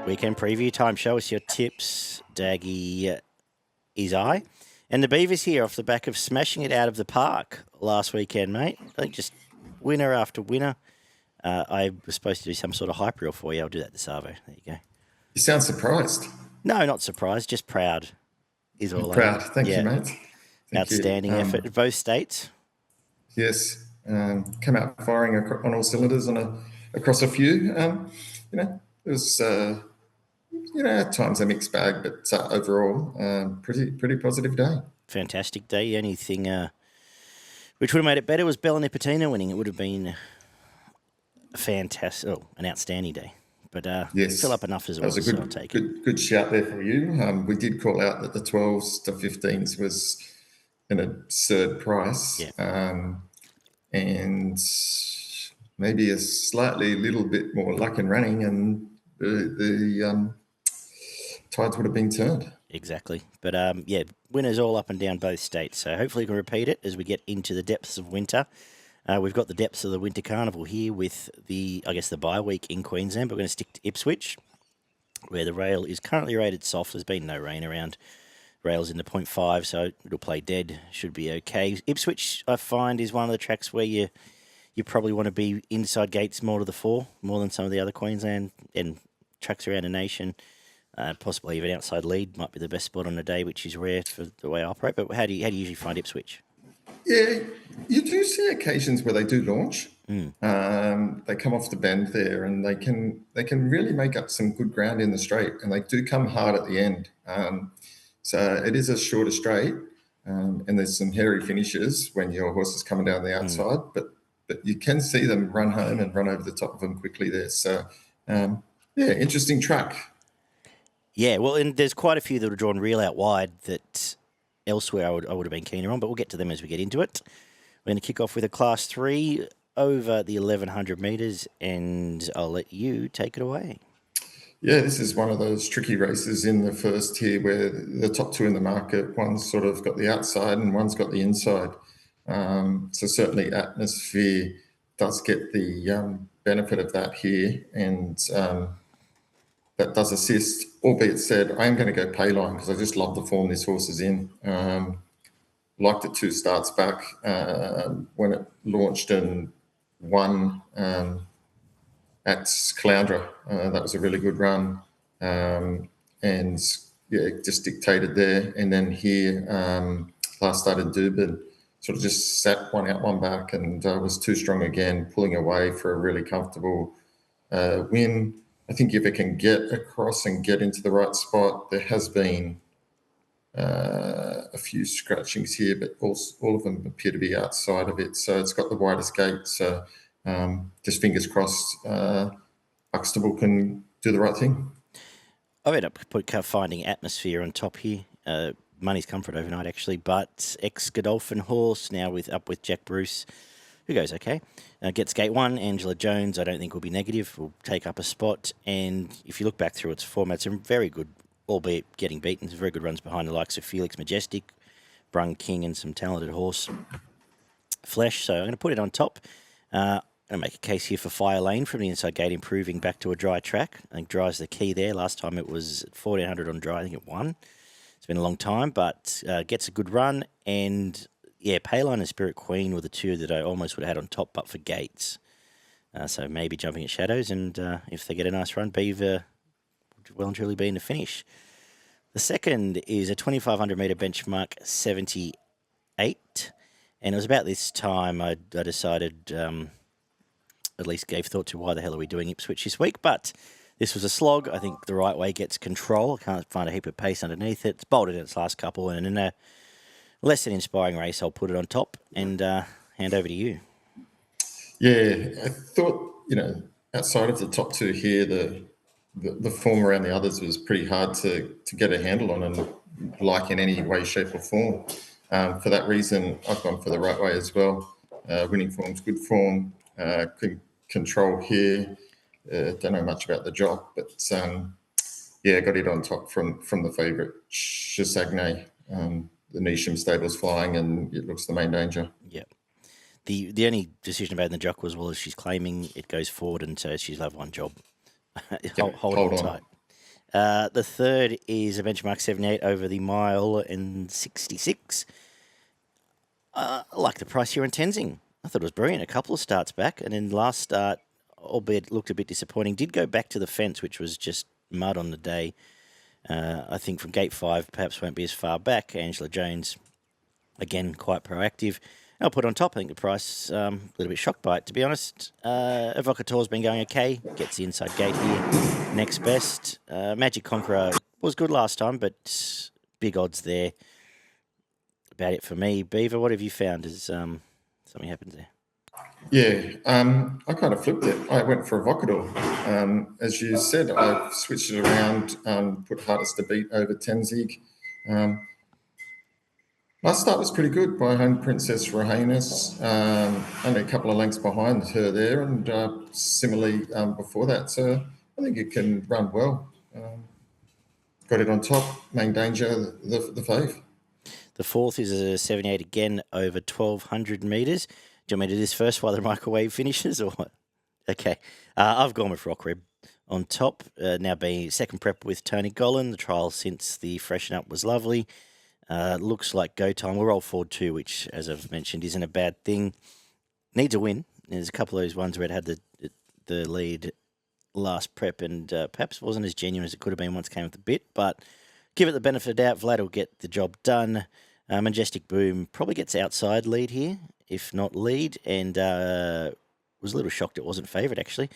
Weekend preview time. Show us your tips, Daggy is I. And the Beavers here off the back of smashing it out of the park last weekend, mate. I think just winner after winner. I was supposed to do some sort of hype reel for you. I'll do that this Arvo. There you go. You sound surprised. No, not surprised. Just proud is all. Proud. Thank you, mate. Outstanding effort at both states. Yes. Come out firing on all cylinders across a few. It was, at times a mixed bag, but overall, pretty positive day. Fantastic day. The only thing which would have made it better was Bella Nipotina winning. It would have been an outstanding day. But yes, fill up enough as well. That was a good shout there for you. We did call out that the 12s to 15s was an absurd price. Yeah. And maybe a little bit more luck in running, and the tides would have been turned. Exactly. But, winners all up and down both states. So hopefully we can repeat it as we get into the depths of winter. We've got the depths of the Winter Carnival here with the bye week in Queensland. But we're going to stick to Ipswich, where the rail is currently rated soft. There's been no rain around. Rail's in the 0.5, so it'll play dead. Should be okay. Ipswich, I find, is one of the tracks where you probably want to be inside gates more to the fore, more than some of the other Queensland and tracks around the nation. Possibly even outside lead might be the best spot on the day, which is rare for the way I operate. But how do you usually find Ipswich? Yeah, you do see occasions where they do launch. They come off the bend there, and they can really make up some good ground in the straight, and they do come hard at the end. So it is a shorter straight, and there's some hairy finishes when your horse is coming down the outside, but you can see them run home and run over the top of them quickly there. So, interesting track. Yeah, well, and there's quite a few that are drawn real out wide that elsewhere I would have been keener on, but we'll get to them as we get into it. We're going to kick off with a Class 3 over the 1,100 metres, and I'll let you take it away. Yeah, this is one of those tricky races in the first here where the top two in the market, one's sort of got the outside and one's got the inside. So certainly Atmosphere does get the benefit of that here, and that does assist. Albeit said, I am going to go Payline because I just love the form this horse is in. Liked it 2 starts back when it launched and won at Caloundra. That was a really good run. And it just dictated there. And then here, last start in Dubin, sort of just sat one out, one back, and was too strong again, pulling away for a really comfortable win. I think if it can get across and get into the right spot, there has been a few scratchings here, but all of them appear to be outside of it. So it's got the widest gate. So just fingers crossed Huxtable can do the right thing. I've ended up finding Atmosphere on top here. Money's Comfort overnight, actually, but ex-Godolphin horse now up with Jack Bruce, who goes okay. Gets gate 1. Angela Jones, I don't think will be negative, will take up a spot. And if you look back through its format, some very good, albeit getting beaten, some very good runs behind the likes of Felix Majestic, Brung King, and some talented horse flesh. So I'm going to put it on top. I'm going to make a case here for Fire Lane from the inside gate, improving back to a dry track. I think dry's the key there. Last time it was 1,400 on dry. I think it won. It's been a long time, but gets a good run. And yeah, Payline and Spirit Queen were the two that I almost would have had on top, but for gates. So maybe Jumping at Shadows, and if they get a nice run, Beaver would well and truly be in the finish. The second is a 2,500 metre benchmark 78, and it was about this time I decided, at least gave thought to why the hell are we doing Ipswich this week, but this was a slog. I think the right way gets control. I can't find a heap of pace underneath it. It's bolted in its last couple, and in a less than inspiring race, I'll put it on top and hand over to you. Yeah, I thought, outside of the top two here, the form around the others was pretty hard to get a handle on and like in any way, shape or form. For that reason, I've gone for the right way as well. Winning form's good form, good control here. Don't know much about the job, but got it on top from the favourite, Chasagne. The Nisham stable's flying, and it looks the main danger. Yep. The only decision about in the jock was, she's claiming it goes forward, and so she'll have one job. hold on tight. The third is a benchmark 78 over the mile and 66. I like the price here in Tenzing. I thought it was brilliant. A couple of starts back, and then last start, albeit looked a bit disappointing, did go back to the fence, which was just mud on the day. I think from gate 5 perhaps won't be as far back. Angela Jones, again, quite proactive. I'll put on top, I think the price, a little bit shocked by it, to be honest. Evocator's been going okay. Gets the inside gate here. Next best. Magic Conqueror was good last time, but big odds there. About it for me. Beaver, what have you found as something happens there? Yeah, I kind of flipped it. I went for Avocador. As you said, I switched it around, put hardest to beat over Tenzing. Last start was pretty good by Home Princess Rahanis, only a couple of lengths behind her there, and similarly before that. So I think it can run well. Got it on top, main danger, the fave. The fourth is a 78 again over 1,200 metres. Do you want me to do this first while the microwave finishes, or what? Okay. I've gone with Rock Rib on top, now being second prep with Tony Gollan. The trial since the freshen up was lovely. Looks like go time. We'll roll forward too, which, as I've mentioned, isn't a bad thing. Needs a win. There's a couple of those ones where it had the lead last prep and perhaps wasn't as genuine as it could have been once it came with the bit, but give it the benefit of the doubt. Vlad will get the job done. Majestic Boom probably gets outside lead here, if not lead, and was a little shocked it wasn't favoured, actually.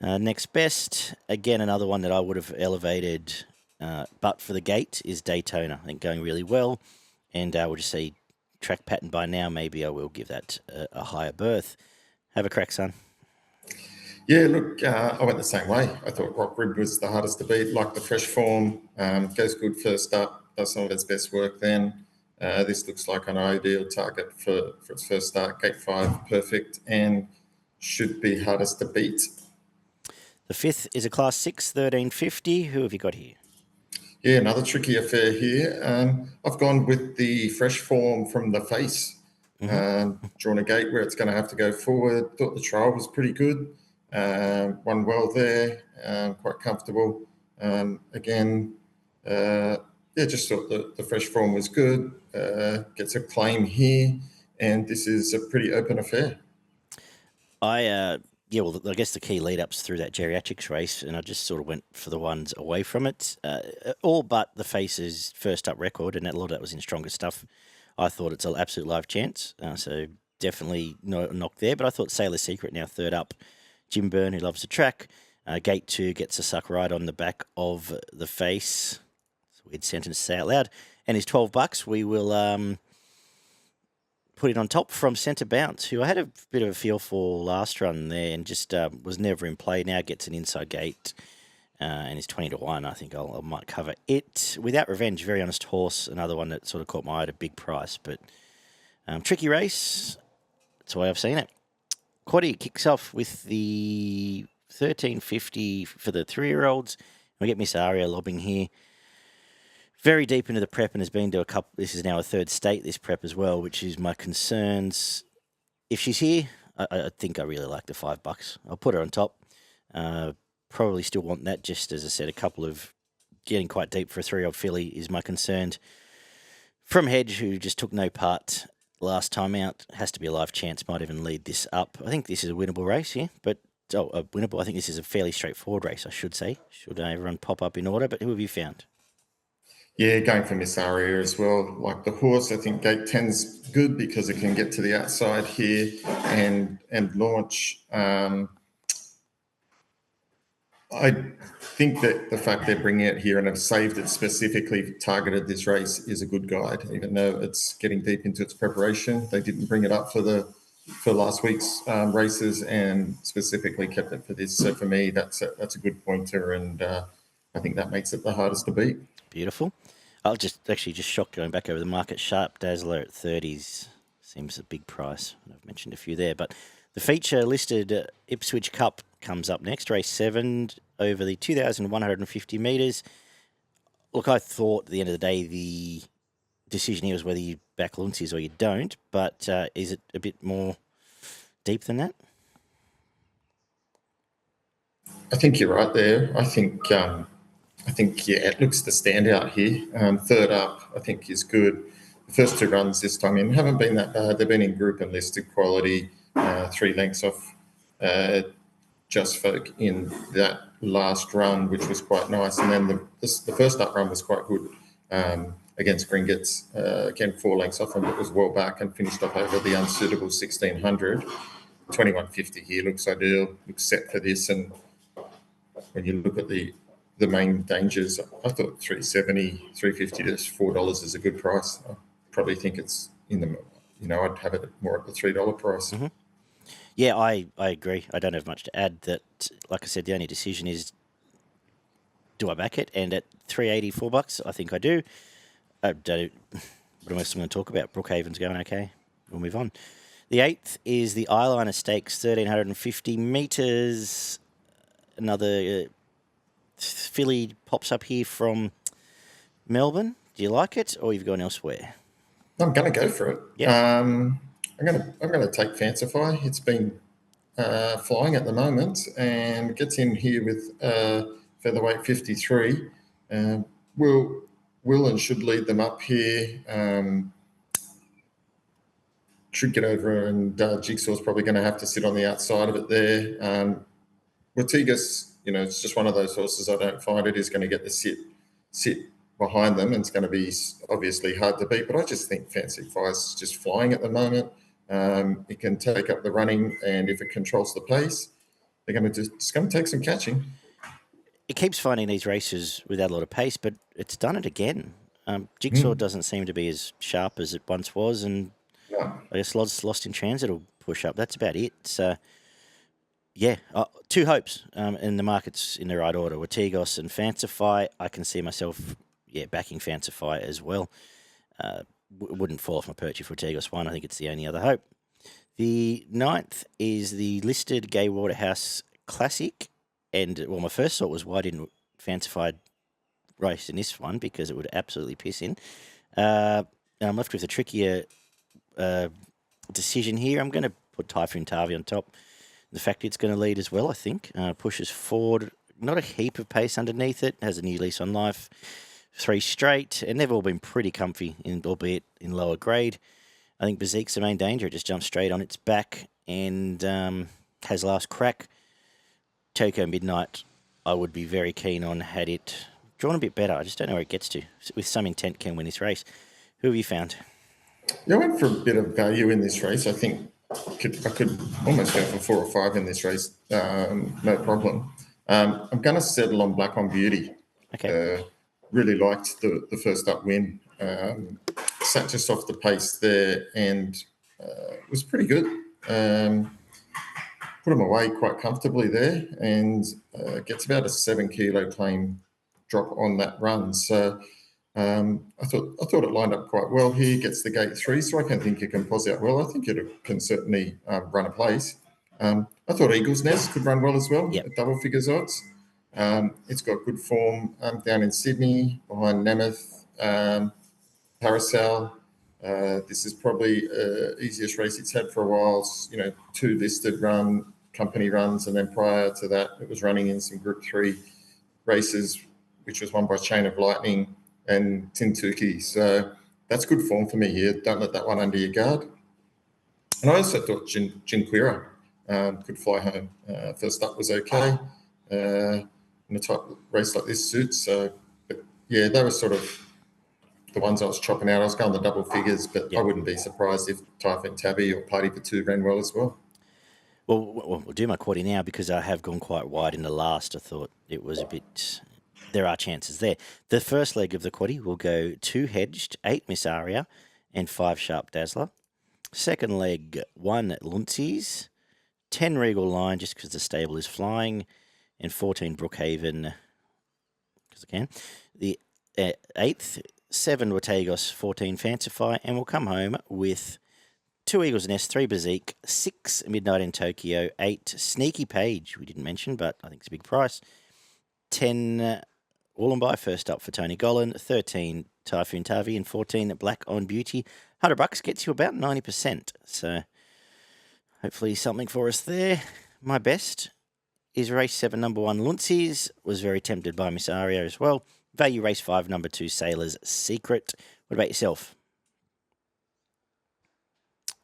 Next best, again, another one that I would have elevated, but for the gate, is Daytona. I think going really well, and we'll just see track pattern by now. Maybe I will give that a higher berth. Have a crack, son. Yeah, look, I went the same way. I thought Rock Rib was the hardest to beat, like the fresh form, goes good first up, does some of its best work then. This looks like an ideal target for its first start. Gate 5, perfect, and should be hardest to beat. The fifth is a Class 6, 1350. Who have you got here? Yeah, another tricky affair here. I've gone with the fresh form from the face. Drawn a gate where it's going to have to go forward. Thought the trial was pretty good. Won well there, quite comfortable. Again, just thought the fresh form was good. Gets a claim here, and this is a pretty open affair. I guess the key lead-ups through that geriatrics race, and I just sort of went for the ones away from it. All but the Faces first up record, and a lot of that was in stronger stuff. I thought it's an absolute live chance, so definitely no knock there. But I thought Sailor Secret now third up. Jim Byrne, who loves the track. Gate 2 gets a suck right on the back of the Face. It's a weird sentence to say out loud. And his $12, we will put it on top from Centre Bounce, who I had a bit of a feel for last run there and just was never in play. Now gets an inside gate and is 20-1. I think I might cover it. Without Revenge, very honest horse. Another one that sort of caught my eye at a big price, but tricky race. That's the way I've seen it. Quaddie kicks off with the 1350 for the 3-year-olds. We get Miss Aria lobbing here. Very deep into the prep and has been to a couple. This is now a third state, this prep as well, which is my concerns. If she's here, I think I really like the $5. I'll put her on top. Probably still want that. Just as I said, a couple of getting quite deep for a 3-year-old filly is my concern. From Hedge, who just took no part last time out, has to be a live chance. Might even lead this up. I think this is a winnable race here, but winnable. I think this is a fairly straightforward race, I should say. Should everyone pop up in order? But who have you found? Yeah, going for Miss Aria as well. Like the horse, I think gate 10's good because it can get to the outside here and launch. I think that the fact they're bringing it here and have saved it specifically targeted this race is a good guide, even though it's getting deep into its preparation. They didn't bring it up for last week's races and specifically kept it for this. So for me, that's a good pointer, and I think that makes it the hardest to beat. Beautiful. I'll just shocked going back over the market. Sharp Dazzler at 30s seems a big price. I've mentioned a few there, but the feature listed Ipswich Cup comes up next, race 7 over the 2,150 metres. Look, I thought at the end of the day the decision here was whether you back Luncies or you don't, but is it a bit more deep than that? I think you're right there. I think I think, yeah, it looks the standout here. Third up, I think, is good. The first 2 runs this time in haven't been that bad. They've been in group and listed quality, 3 lengths off Just Folk in that last run, which was quite nice. And then the first up run was quite good against Gringotts. Again, 4 lengths off him, but was well back and finished off over the unsuitable 1600. 2150 here looks ideal, looks set for this. And when you look at the main dangers, I thought 370, 350 to $4 is a good price. I probably think it's in the, I'd have it more at the $3 price. Mm-hmm. Yeah, I agree. I don't have much to add. That, like I said, the only decision is, do I back it? And at $3.84, I think I do. What else am I going to talk about? Brookhaven's going okay. We'll move on. The 8th is the Eyeliner Stakes, 1,350 metres. Another filly pops up here from Melbourne. Do you like it, or you've gone elsewhere? I'm going to go for it. Yeah. I'm going to take Fancify. It's been flying at the moment and gets in here with featherweight 53. Will and should lead them up here. Should get over, and Jigsaw's probably going to have to sit on the outside of it there. Ortigas, it's just one of those horses I don't find it is going to get the sit behind them, and it's going to be obviously hard to beat. But I just think Fancify is just flying at the moment. It can take up the running, and if it controls the pace, they're going to it's going to take some catching. It keeps finding these races without a lot of pace, but it's done it again. Jigsaw doesn't seem to be as sharp as it once was, and I guess Lost in Transit will push up. That's about it. So, yeah, 2 hopes, and the market's in the right order. Ortigos and Fancify. I can see myself, backing Fancify as well. Wouldn't fall off my perch if Ortigos won. I think it's the only other hope. The 9th is the listed Gai Waterhouse Classic. And, my first thought was, why didn't Fancify race in this one? Because it would absolutely piss in. And I'm left with a trickier decision here. I'm going to put Typhoon Tavi on top. The fact it's going to lead as well, I think. Pushes forward. Not a heap of pace underneath it. Has a new lease on life. 3 straight. And they've all been pretty comfy, albeit in lower grade. I think Bazique's the main danger. It just jumps straight on its back and has last crack. Toko Midnight, I would be very keen on had it drawn a bit better. I just don't know where it gets to. With some intent, can win this race. Who have you found? Yeah, I went for a bit of value in this race. I think I could almost go for 4 or 5 in this race, no problem. I'm going to settle on Black on Beauty. Okay. Really liked the first up win. Sat just off the pace there and was pretty good. Put him away quite comfortably there, and gets about a 7 kilo claim drop on that run. So I thought it lined up quite well here. Gets the gate 3, so I can think it can pos out well. I think it can certainly run a place. I thought Eagle's Nest could run well as well at double figures odds. It's got good form down in Sydney behind Nemeth, Paracel. This is probably easiest race it's had for a while. 2 listed company runs, and then prior to that, it was running in some Group 3 races, which was won by Chain of Lightning and Tintuki. So that's good form for me here. Don't let that one under your guard. And I also thought Jinquira could fly home. First up was okay. In a type of race like this suits. But yeah, they were sort of the ones I was chopping out. I was going the double figures, but I wouldn't be surprised if Typhoon Tabby or Party for 2 ran well as well. Well, we'll do my quaddie now because I have gone quite wide in the last. I thought it was a bit... There are chances there. The first leg of the quaddie will go 2 Hedged, 8 Miss Aria, and 5 Sharp Dazzler. Second leg, 1 Luncies, 10 Regal Line, just because the stable is flying, and 14 Brookhaven, because I can. The 8th, 7 Ortegos, 14 Fancify, and we'll come home with 2 Eagles Nest, 3 Bazique, 6 Midnight in Tokyo, 8 Sneaky Page, we didn't mention, but I think it's a big price, 10 Wollongby, first up for Tony Gollan, 13 Typhoon Tavi, and 14 Black on Beauty. $100 gets you about 90%, so hopefully something for us there. My best is race 7, number 1, Luncies. Was very tempted by Miss Aria as well. Value race 5, number 2, Sailor's Secret. What about yourself?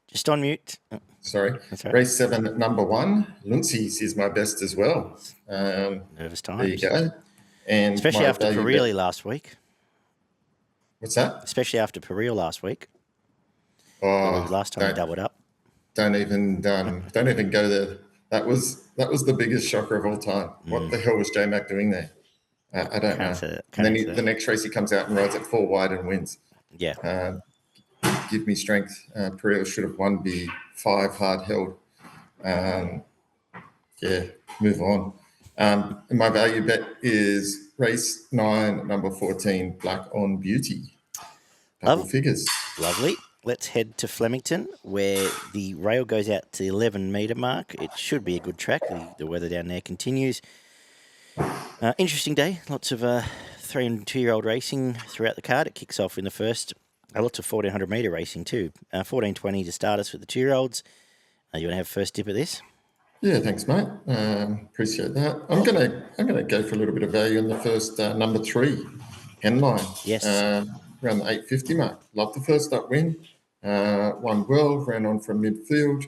Just on mute. Oh, Sorry. that's right. Race 7, number 1, Luncies is my best as well. Nervous times. There you go. And especially after Pirelli last week. What's that? Especially after Pirelli last week. Oh, last time we doubled up. Don't even go there. That was the biggest shocker of all time. What the hell was J Mac doing there? I don't know. And then the next race he comes out and rides at 4 wide and wins. Yeah. Give me strength. Pirelli should have won the 5 hard held. Move on. And my value bet is race 9, number 14, Black on Beauty. Double figures. Lovely. Let's head to Flemington, where the rail goes out to the 11-metre mark. It should be a good track. The weather down there continues. Interesting day. Lots of 3 and 2-year-old racing throughout the card. It kicks off in the first. Lots of 1,400-metre racing too. 14:20 to start us with the 2-year-olds. You want to have first dip at this? Yeah, thanks, mate. Appreciate that. I'm gonna go for a little bit of value in the first number 3, Henlein. Yes. Around the 850 mark. Love the first up win. Won well. Ran on from midfield.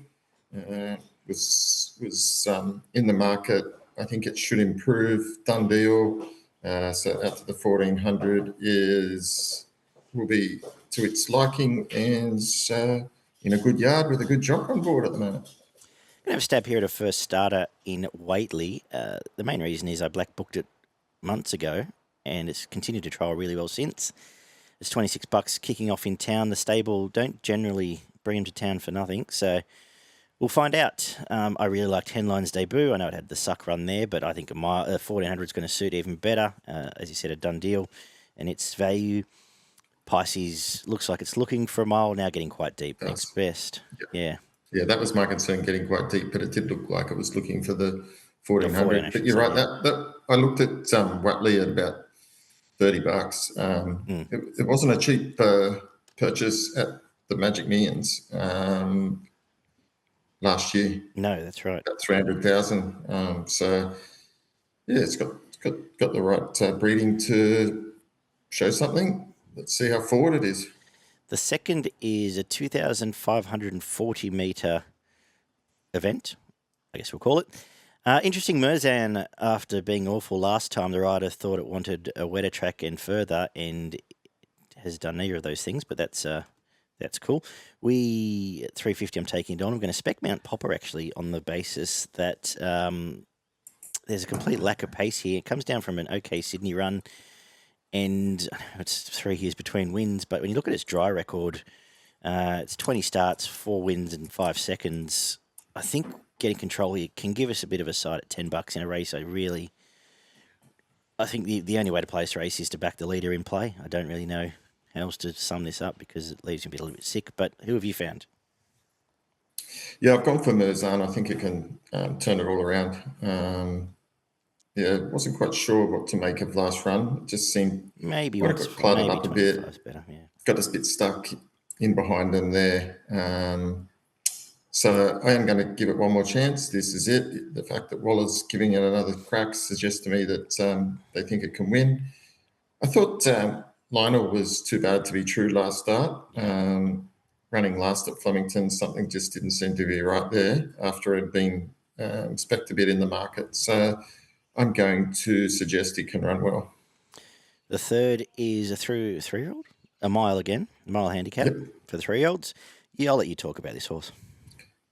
Was in the market. I think it should improve. Done deal. So out to the 1,400 will be to its liking and in a good yard with a good jock on board at the moment. Going to have a stab here at a first starter in Waitley. The main reason is I black booked it months ago, and it's continued to trial really well since. It's $26 kicking off in town. The stable don't generally bring him to town for nothing, so we'll find out. I really liked Henlein's debut. I know it had the suck run there, but I think a 1,400 is going to suit even better. As you said, a done deal, and its value. Pisces looks like it's looking for a mile, now getting quite deep. Next best. Yeah. Yeah, that was my concern, getting quite deep, but it did look like it was looking for the 1,400. But you're right, that I looked at Watley at about $30. It wasn't a cheap purchase at the Magic Millions last year. No, that's right. About 300,000. So yeah, it's got the right breeding to show something. Let's see how forward it is. The second is a 2,540-metre event, I guess we'll call it. Interesting, Merzan, after being awful last time, the rider thought it wanted a wetter track and further, and it has done neither of those things, but that's cool. We, at 350, I'm taking it on. I'm going to spec Mount Popper, actually, on the basis that there's a complete lack of pace here. It comes down from an okay Sydney run, and it's 3 years between wins, but when you look at its dry record, it's 20 starts, 4 wins in 5 seconds. I think getting control here can give us a bit of a sight at $10 in a race. I think the only way to play this race is to back the leader in play. I don't really know how else to sum this up because it leaves me a little bit sick, but who have you found? Yeah, I've gone for Merzan. I think it can turn it all around. Wasn't quite sure what to make of last run. It just seemed maybe got cluttered up a bit. Better, yeah. Got us a bit stuck in behind them there. So I am going to give it one more chance. This is it. The fact that Waller's giving it another crack suggests to me that they think it can win. I thought Lionel was too bad to be true last start. Running last at Flemington, something just didn't seem to be right there after it had been spec'd a bit in the market. So I'm going to suggest he can run well. The third is a 3-year-old, a mile handicap for the 3-year-olds. Yeah, I'll let you talk about this horse.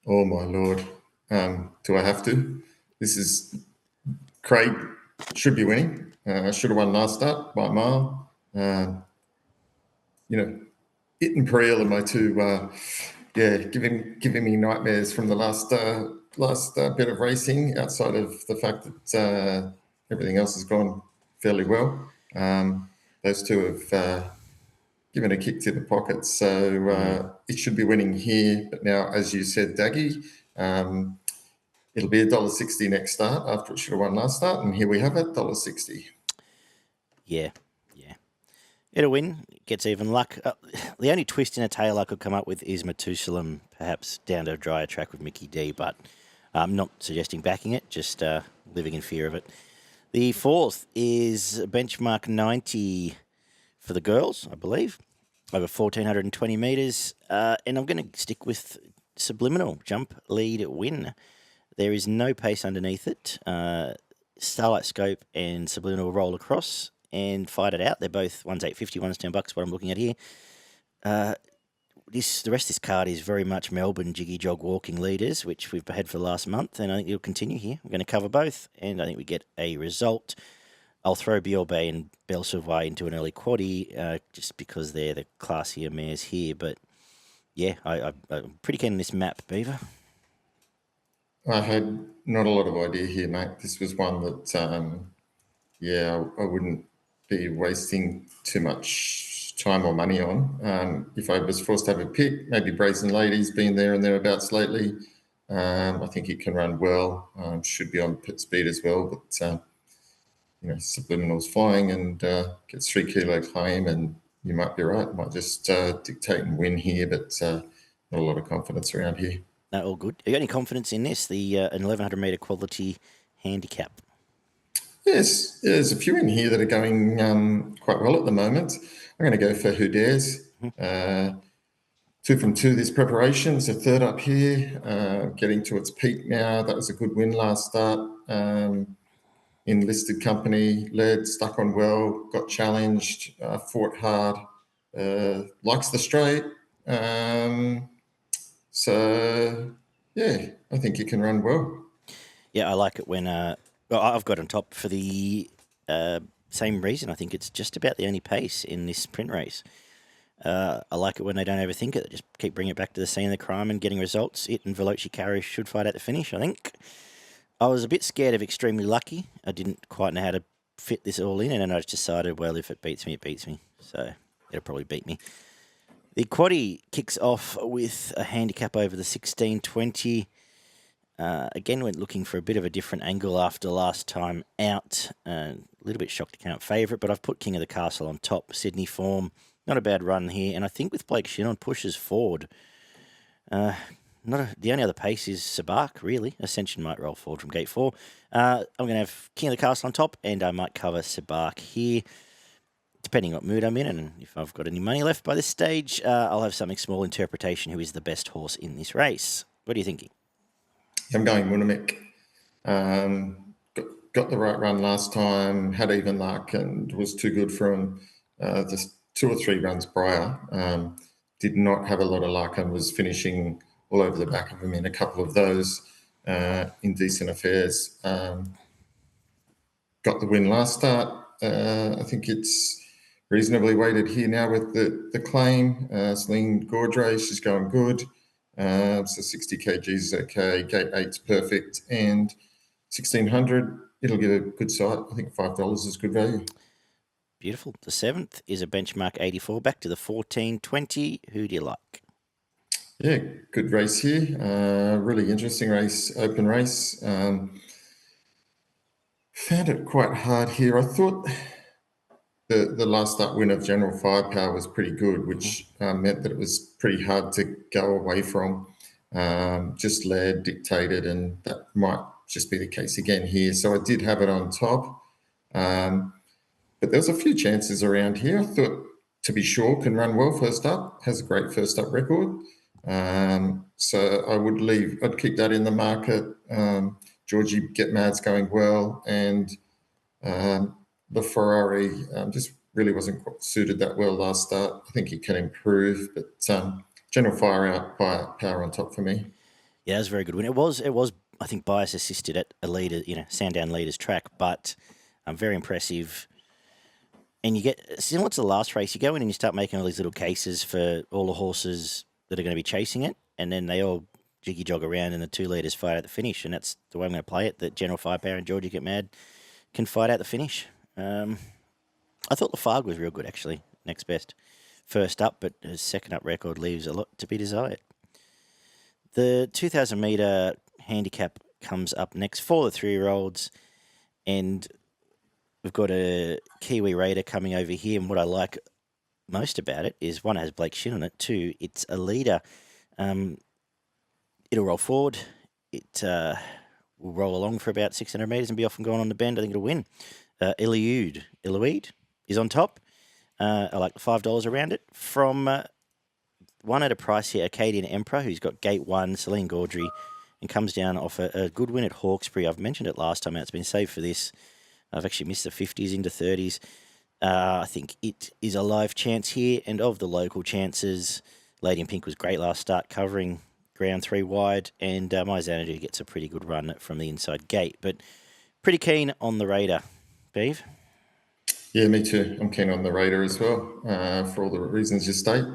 Oh, my Lord. Do I have to? This is Craig should be winning. Should have won last start by a mile. It and Priel are my two, giving me nightmares from the last bit of racing outside of the fact that everything else has gone fairly well. Those two have given a kick to the pocket, so it should be winning here. But now, as you said, Daggy, it'll be $1.60 next start after it should have won last start, and here we have it, $1.60. Yeah. It'll win. It gets even luck. The only twist in a tail I could come up with is Methuselah, perhaps down to a drier track with Mickey D, but I'm not suggesting backing it. Just living in fear of it. The fourth is benchmark 90 for the girls, I believe, over 1,420 metres. And I'm going to stick with Subliminal, jump, lead, win. There is no pace underneath it. Starlight Scope and Subliminal roll across and fight it out. They're both, one's 850, one's $10, what I'm looking at here. The rest of this card is very much Melbourne jiggy jog walking leaders, which we've had for the last month, and I think it'll continue here. We're going to cover both, and I think we get a result. I'll throw Biorbe and Belsavoy into an early quaddie just because they're the classier mares here. But yeah, I'm pretty keen on this map, Beaver. I had not a lot of idea here, mate. This was one that, I wouldn't be wasting too much time or money on. If I was forced to have a pick, maybe Brazen Lady's been there and thereabouts lately. I think it can run well. Should be on pit speed as well, but Subliminal's flying and gets 3 kilo claim, and you might be right. Might just dictate and win here, but not a lot of confidence around here. No, all good. You got any confidence in this, an 1,100 metre quality handicap? Yes, there's a few in here that are going quite well at the moment. I'm going to go for Who Dares. 2 from 2 this preparation. It's a third up here, getting to its peak now. That was a good win last start. In listed company, led, stuck on well, got challenged, fought hard, likes the straight. So, yeah, I think it can run well. Yeah, I like it when I've got on top for the same reason. I think it's just about the only pace in this sprint race. I like it when they don't overthink it. They just keep bringing it back to the scene of the crime and getting results. It and Veloci Carriage should fight at the finish, I think. I was a bit scared of Extremely Lucky. I didn't quite know how to fit this all in, and then I just decided, well, if it beats me, it beats me. So it'll probably beat me. The quaddie kicks off with a handicap over the 1620. Again, we're looking for a bit of a different angle after last time out. A little bit shocked to count favourite, but I've put King of the Castle on top. Sydney form, not a bad run here. And I think with Blake Shinnon pushes forward. The only other pace is Sabark, really. Ascension might roll forward from gate 4. I'm going to have King of the Castle on top, and I might cover Sabark here. Depending what mood I'm in, and if I've got any money left by this stage, I'll have something small interpretation who is the best horse in this race. What are you thinking? I'm going Munamik. Got the right run last time, had even luck, and was too good for him. Just 2 or 3 runs prior. Did not have a lot of luck and was finishing all over the back of him in a couple of those in decent affairs. Got the win last start. I think it's reasonably weighted here now with the claim. Celine Gaudray, she's going good. So 60 kgs is okay. Gate 8's perfect. And 1,600, it'll get a good sight. I think $5 is good value. Beautiful. The 7th is a benchmark 84. Back to the 1420. Who do you like? Yeah, good race here. Really interesting race, open race. Found it quite hard here. I thought the last start win of General Firepower was pretty good, which meant that it was pretty hard to go away from. Just led, dictated, and that might just be the case again here. So I did have it on top. But there was a few chances around here. I thought, to be sure, can run well first up, has a great first up record. So I'd keep that in the market. Georgie Get Mad's going well, and the Ferrari just really wasn't suited that well last start. I think he can improve, but General Firepower on top for me. Yeah, it was a very good win. It was I think bias assisted at a leader, Sandown leader's track, but very impressive. And you get similar to the last race, you go in and you start making all these little cases for all the horses that are going to be chasing it, and then they all jiggy jog around and the 2 leaders fight at the finish, and that's the way I'm going to play it, that General Firepower and Georgie Get Mad can fight out the finish. I thought Lafargue was real good, actually, next best. First up, but his second up record leaves a lot to be desired. The 2,000 metre handicap comes up next for the 3-year-olds, and we've got a Kiwi Raider coming over here, and what I like most about it is, 1, it has Blake Shin on it, 2, it's a leader. It'll roll forward. It will roll along for about 600 metres and be off and going on the bend. I think it'll win. Eliud is on top. I like the $5 around it. From one at a price here, Acadian Emperor, who's got gate 1, Celine Gaudry, and comes down off a good win at Hawkesbury. I've mentioned it last time out. It's been saved for this. I've actually missed the 50s into 30s. I think it is a live chance here. And of the local chances, Lady in Pink was great last start, covering ground 3 wide. And My Xanadu gets a pretty good run from the inside gate. But pretty keen on the Raider. Beav? Yeah, me too. I'm keen on the Raider as well, for all the reasons you state.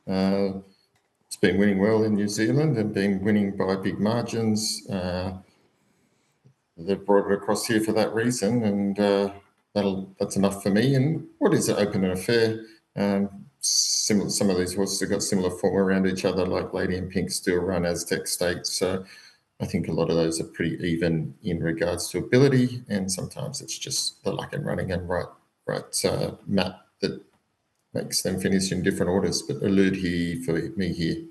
It's been winning well in New Zealand and been winning by big margins. They've brought it across here for that reason, and that's enough for me. And what is it, open and a fair? Some of these horses have got similar form around each other, like Lady in Pink, Steel Run, Aztec State. So I think a lot of those are pretty even in regards to ability, and sometimes it's just the luck and running and right map that makes them finish in different orders. But Eliud here for me here.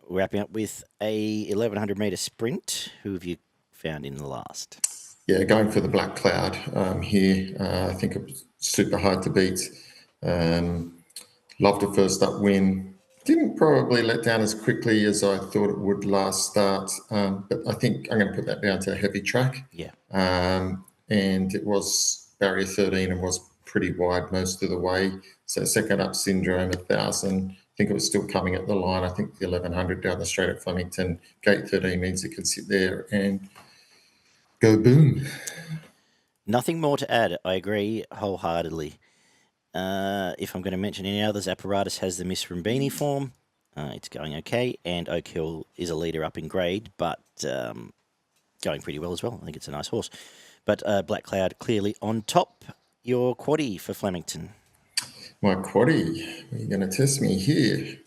Wrapping up with a 1,100 metre sprint. Who have you found in the last? Yeah, going for the Black Cloud here. I think it was super hard to beat. Loved a first up win. Didn't probably let down as quickly as I thought it would last start, but I think I'm going to put that down to a heavy track. Yeah. And it was barrier 13 and was pretty wide most of the way. So second up Syndrome, 1,000. I think it was still coming at the line. I think the 1,100 down the straight at Flemington. Gate 13 means it can sit there and go boom. Nothing more to add. I agree wholeheartedly. If I'm going to mention any others, Apparatus has the Miss Rumbini form. It's going okay. And Oak Hill is a leader up in grade, but going pretty well as well. I think it's a nice horse. But Black Cloud clearly on top. Your quaddie for Flemington. My quaddie. You're going to test me here.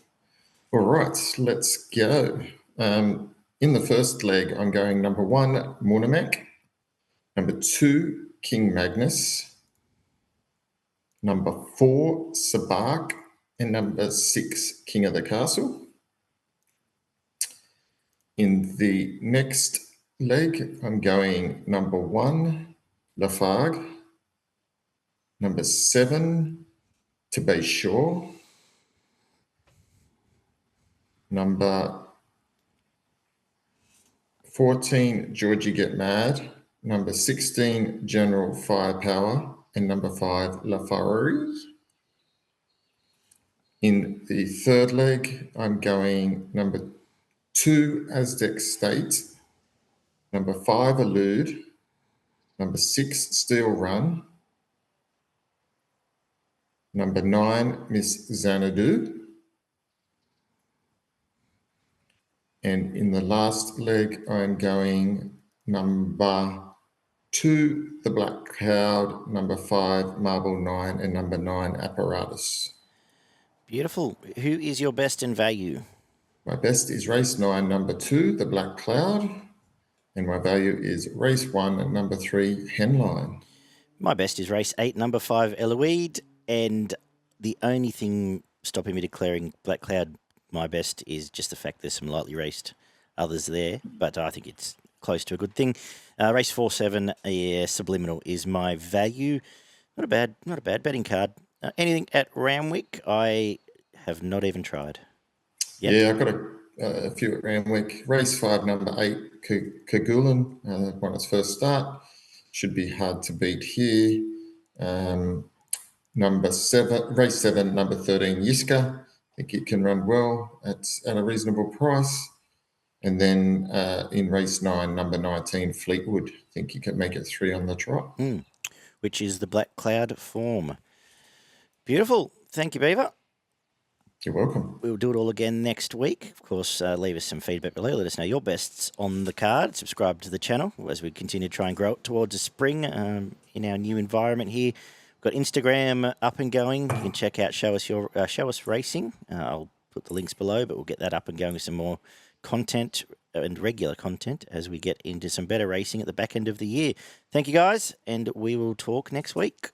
All right, let's go. In the first leg, I'm going number 1, Munamek. Number 2, King Magnus. Number 4, Sabak. And number 6, King of the Castle. In the next leg, I'm going number 1, Lafargue. Number 7, To Be Sure. Number 14, Georgie Get Mad. Number 16, General Firepower. And number 5, Lafargue. In the third leg, I'm going number 2, Aztec State. Number 5, Eliud. Number 6, Steel Run. Number 9, Miss Xanadu. And in the last leg, I'm going number 2, the Black Cloud, number 5, Marble 9, and number 9, Apparatus. Beautiful. Who is your best in value? My best is race 9, number 2, the Black Cloud. And my value is race 1, number 3, Henlein. My best is race 8, number 5, Eliud. And the only thing stopping me declaring Black Cloud my best is just the fact there's some lightly raced others there. But I think it's close to a good thing. Race 4-7, Subliminal is my value. Not a bad betting card. Anything at Randwick, I have not even tried. Yet. Yeah, I've got a few at Randwick. Race 5, number 8, Kerguelen, won its first start. Should be hard to beat here. Number 7, race 7, number 13, Yiska. I think it can run well at a reasonable price. And then in race 9, number 19, Fleetwood. I think you can make it 3 on the trot. Which is the Black Cloud form. Beautiful. Thank you, Beaver. You're welcome. We'll do it all again next week. Of course, leave us some feedback below. Let us know your bests on the card. Subscribe to the channel as we continue to try and grow it towards a spring in our new environment here. We've got Instagram up and going. You can check out Show Us Racing. I'll put the links below, but we'll get that up and going with some more content and regular content as we get into some better racing at the back end of the year. Thank you, guys, and we will talk next week.